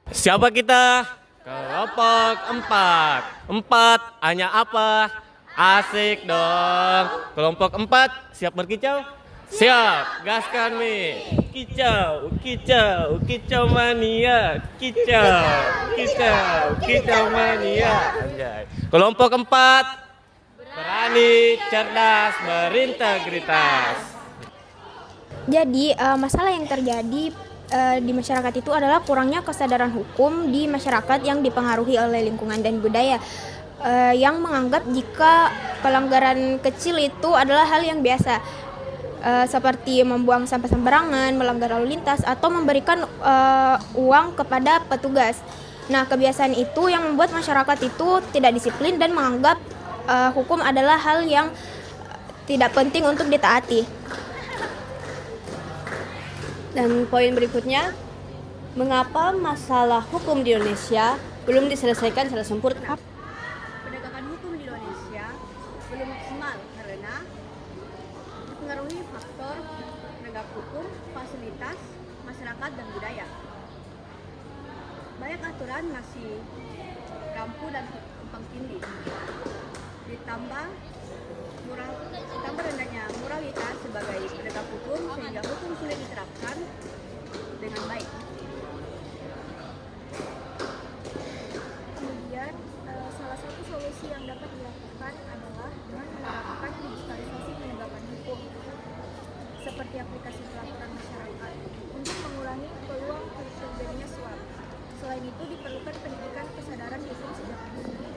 Siapa kita? Kelompok empat. Empat hanya apa? Asik dong. Kelompok empat siap berkicau? Siap, gaskan Mi. Kicau, kicau, kicau mania. Kicau, kicau, kicau mania. Anjay. Kelompok empat berani, cerdas, berintegritas. Jadi masalah yang terjadi di masyarakat itu adalah kurangnya kesadaran hukum di masyarakat yang dipengaruhi oleh lingkungan dan budaya yang menganggap jika pelanggaran kecil itu adalah hal yang biasa, seperti membuang sampah sembarangan, melanggar lalu lintas, atau memberikan uang kepada petugas. Nah, kebiasaan itu yang membuat masyarakat itu tidak disiplin dan menganggap hukum adalah hal yang tidak penting untuk ditaati. Dan poin berikutnya, mengapa masalah hukum di Indonesia belum diselesaikan secara sempurna? Penegakan hukum di Indonesia belum maksimal karena dipengaruhi faktor penegak hukum, fasilitas, masyarakat, dan budaya. Banyak aturan masih kampu dan tumpang tindih. Ditambah rendahnya moralitas sebagai penegak hukum sehingga hukum sulit diterapkan dengan baik. Kemudian salah satu solusi yang dapat dilakukan adalah dengan menerapkan digitalisasi penegakan hukum seperti aplikasi pelaporan masyarakat untuk mengurangi peluang terjadinya suap. Selain itu diperlukan pendidikan kesadaran hukum sejak dini,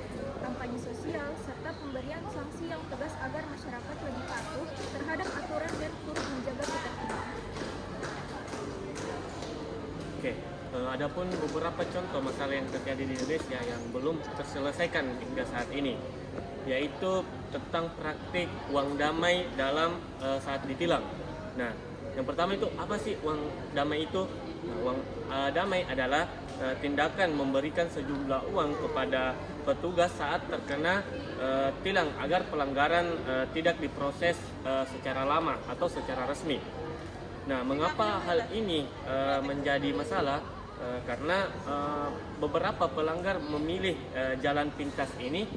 kampanye sosial, serta pemberian sanksi yang tegas agar masyarakat lebih patuh terhadap aturan dan turut menjaga ketertiban. Oke, adapun beberapa contoh masalah yang terjadi di Indonesia yang belum terselesaikan hingga saat ini, yaitu tentang praktik uang damai dalam saat ditilang. Nah, yang pertama itu apa sih uang damai itu? Nah, uang damai adalah tindakan memberikan sejumlah uang kepada petugas saat terkena tilang agar pelanggaran tidak diproses secara lama atau secara resmi. Nah, mengapa hal ini menjadi masalah? Karena beberapa pelanggar memilih jalan pintas ini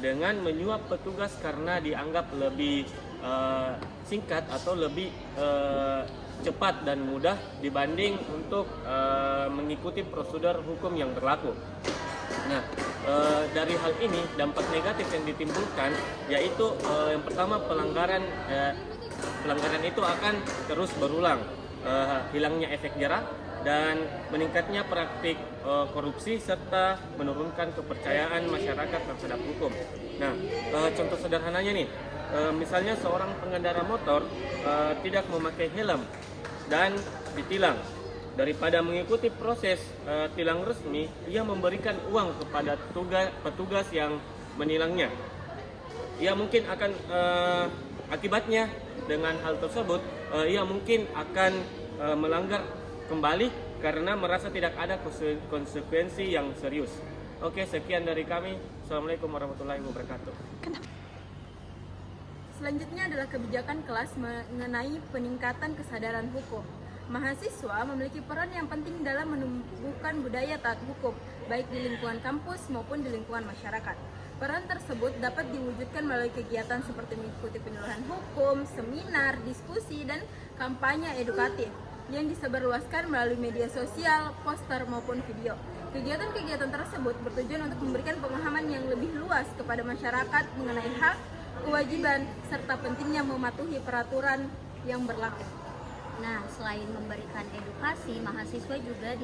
dengan menyuap petugas karena dianggap lebih singkat atau lebih cepat dan mudah dibanding untuk mengikuti prosedur hukum yang berlaku. Nah, dari hal ini dampak negatif yang ditimbulkan yaitu yang pertama pelanggaran itu akan terus berulang, hilangnya efek jerah dan meningkatnya praktik korupsi serta menurunkan kepercayaan masyarakat terhadap hukum. Nah, contoh sederhananya nih, misalnya seorang pengendara motor tidak memakai helm dan ditilang. Daripada mengikuti proses tilang resmi, ia memberikan uang kepada petugas yang menilangnya. Ia mungkin akan akibatnya dengan hal tersebut, ia mungkin akan melanggar kembali karena merasa tidak ada konsekuensi yang serius. Oke, sekian dari kami. Assalamualaikum warahmatullahi wabarakatuh. Selanjutnya adalah kebijakan kelas mengenai peningkatan kesadaran hukum. Mahasiswa memiliki peran yang penting dalam menumbuhkan budaya taat hukum, baik di lingkungan kampus maupun di lingkungan masyarakat. Peran tersebut dapat diwujudkan melalui kegiatan seperti mengikuti penyuluhan hukum, seminar, diskusi, dan kampanye edukatif yang disebarluaskan melalui media sosial, poster, maupun video. Kegiatan-kegiatan tersebut bertujuan untuk memberikan pemahaman yang lebih luas kepada masyarakat mengenai hak, kewajiban, serta pentingnya mematuhi peraturan yang berlaku. Nah, selain memberikan edukasi, mahasiswa juga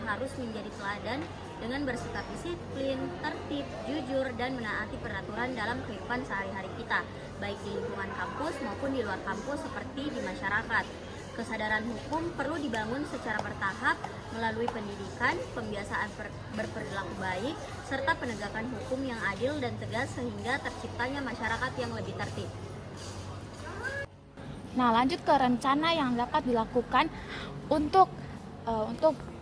harus menjadi teladan dengan bersikap disiplin, tertib, jujur, dan menaati peraturan dalam kehidupan sehari-hari kita, baik di lingkungan kampus maupun di luar kampus seperti di masyarakat. Kesadaran hukum perlu dibangun secara bertahap melalui pendidikan, pembiasaan berperilaku baik, serta penegakan hukum yang adil dan tegas sehingga terciptanya masyarakat yang lebih tertib. Nah, lanjut ke rencana yang dapat dilakukan untuk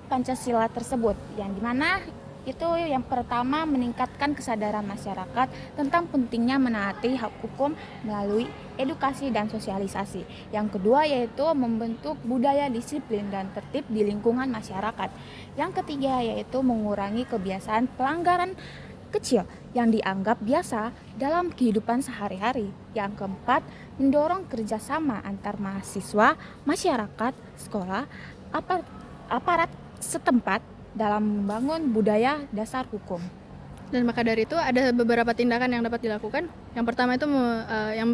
Pancasila tersebut, yang dimana itu yang pertama meningkatkan kesadaran masyarakat tentang pentingnya menaati hak hukum melalui edukasi dan sosialisasi. Yang kedua yaitu membentuk budaya disiplin dan tertib di lingkungan masyarakat. Yang ketiga yaitu mengurangi kebiasaan pelanggaran kecil yang dianggap biasa dalam kehidupan sehari-hari. Yang keempat, mendorong kerjasama antar mahasiswa, masyarakat, sekolah, aparat setempat dalam membangun budaya dasar hukum. Dan maka dari itu ada beberapa tindakan yang dapat dilakukan. Yang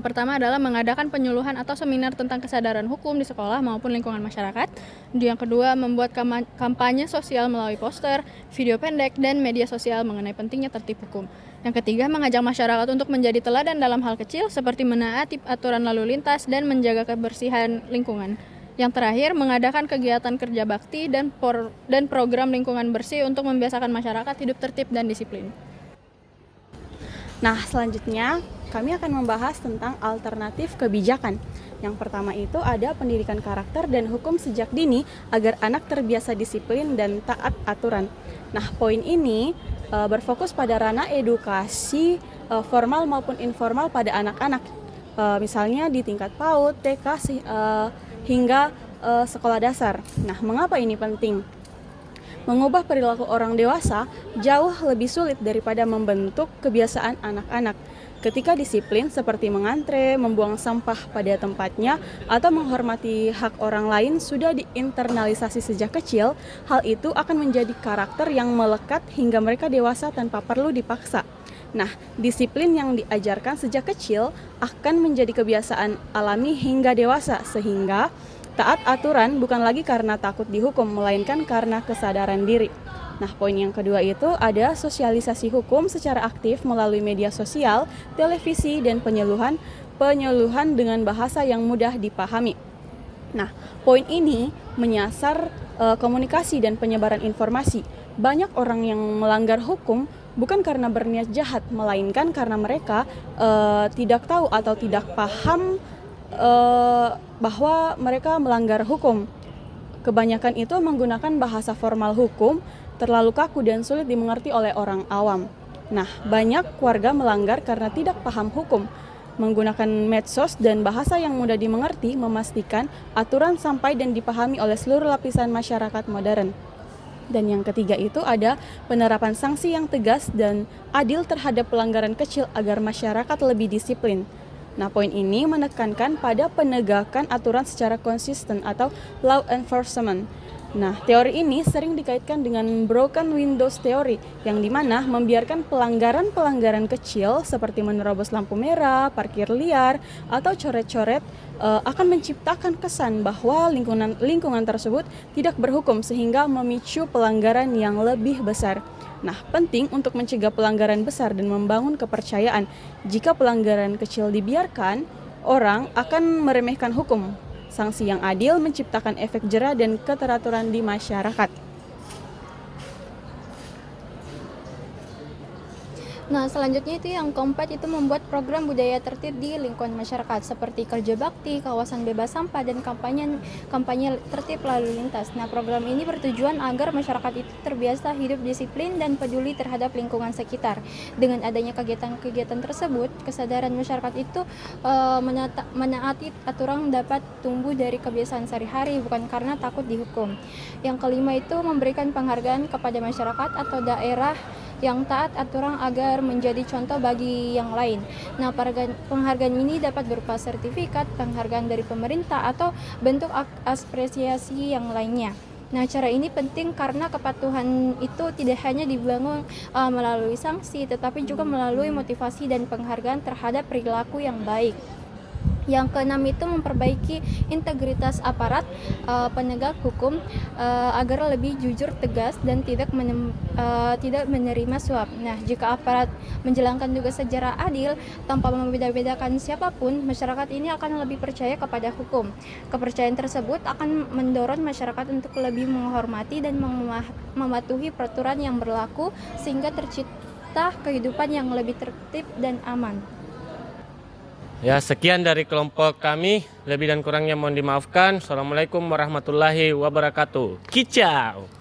pertama adalah mengadakan penyuluhan atau seminar tentang kesadaran hukum di sekolah maupun lingkungan masyarakat. Yang kedua, membuat kampanye sosial melalui poster, video pendek, dan media sosial mengenai pentingnya tertib hukum. Yang ketiga, mengajak masyarakat untuk menjadi teladan dalam hal kecil seperti menaati aturan lalu lintas dan menjaga kebersihan lingkungan. Yang terakhir, mengadakan kegiatan kerja bakti dan program lingkungan bersih untuk membiasakan masyarakat hidup tertib dan disiplin. Nah, selanjutnya kami akan membahas tentang alternatif kebijakan. Yang pertama itu ada pendidikan karakter dan hukum sejak dini agar anak terbiasa disiplin dan taat aturan. Nah, poin ini berfokus pada ranah edukasi formal maupun informal pada anak-anak. Misalnya di tingkat PAUD, TK, hingga sekolah dasar. Nah, mengapa ini penting? Mengubah perilaku orang dewasa jauh lebih sulit daripada membentuk kebiasaan anak-anak. Ketika disiplin seperti mengantre, membuang sampah pada tempatnya, atau menghormati hak orang lain sudah diinternalisasi sejak kecil, hal itu akan menjadi karakter yang melekat hingga mereka dewasa tanpa perlu dipaksa. Nah, disiplin yang diajarkan sejak kecil akan menjadi kebiasaan alami hingga dewasa, sehingga taat aturan bukan lagi karena takut dihukum, melainkan karena kesadaran diri. Nah, poin yang kedua itu ada sosialisasi hukum secara aktif melalui media sosial, televisi, dan penyuluhan dengan bahasa yang mudah dipahami. Nah, poin ini menyasar komunikasi dan penyebaran informasi. Banyak orang yang melanggar hukum bukan karena berniat jahat, melainkan karena mereka tidak tahu atau tidak paham bahwa mereka melanggar hukum. Kebanyakan itu menggunakan bahasa formal hukum, terlalu kaku dan sulit dimengerti oleh orang awam. Nah, banyak warga melanggar karena tidak paham hukum. Menggunakan medsos dan bahasa yang mudah dimengerti memastikan aturan sampai dan dipahami oleh seluruh lapisan masyarakat modern. Dan yang ketiga itu ada penerapan sanksi yang tegas dan adil terhadap pelanggaran kecil agar masyarakat lebih disiplin. Nah, poin ini menekankan pada penegakan aturan secara konsisten atau law enforcement. Nah, teori ini sering dikaitkan dengan broken windows theory, yang dimana membiarkan pelanggaran-pelanggaran kecil seperti menerobos lampu merah, parkir liar, atau coret-coret akan menciptakan kesan bahwa lingkungan tersebut tidak berhukum sehingga memicu pelanggaran yang lebih besar. Nah, penting untuk mencegah pelanggaran besar dan membangun kepercayaan. Jika pelanggaran kecil dibiarkan, orang akan meremehkan hukum. Sanksi yang adil menciptakan efek jera dan keteraturan di masyarakat. Nah, selanjutnya itu yang keempat itu membuat program budaya tertib di lingkungan masyarakat seperti kerja bakti, kawasan bebas sampah, dan kampanye tertib lalu lintas. Nah, program ini bertujuan agar masyarakat itu terbiasa hidup disiplin dan peduli terhadap lingkungan sekitar. Dengan adanya kegiatan-kegiatan tersebut, kesadaran masyarakat itu menaati aturan dapat tumbuh dari kebiasaan sehari-hari, bukan karena takut dihukum. Yang kelima itu memberikan penghargaan kepada masyarakat atau daerah yang taat aturan agar menjadi contoh bagi yang lain. Nah, penghargaan ini dapat berupa sertifikat, penghargaan dari pemerintah, atau bentuk apresiasi yang lainnya. Nah, cara ini penting karena kepatuhan itu tidak hanya dibangun melalui sanksi, tetapi juga melalui motivasi dan penghargaan terhadap perilaku yang baik. Yang keenam itu memperbaiki integritas aparat penegak hukum agar lebih jujur, tegas, dan tidak menerima suap. Nah, jika aparat menjalankan tugas secara adil tanpa membeda-bedakan siapapun, masyarakat ini akan lebih percaya kepada hukum. Kepercayaan tersebut akan mendorong masyarakat untuk lebih menghormati dan mematuhi peraturan yang berlaku sehingga tercipta kehidupan yang lebih tertib dan aman. Ya, sekian dari kelompok kami. Lebih dan kurangnya mohon dimaafkan. Assalamualaikum warahmatullahi wabarakatuh. Kicau.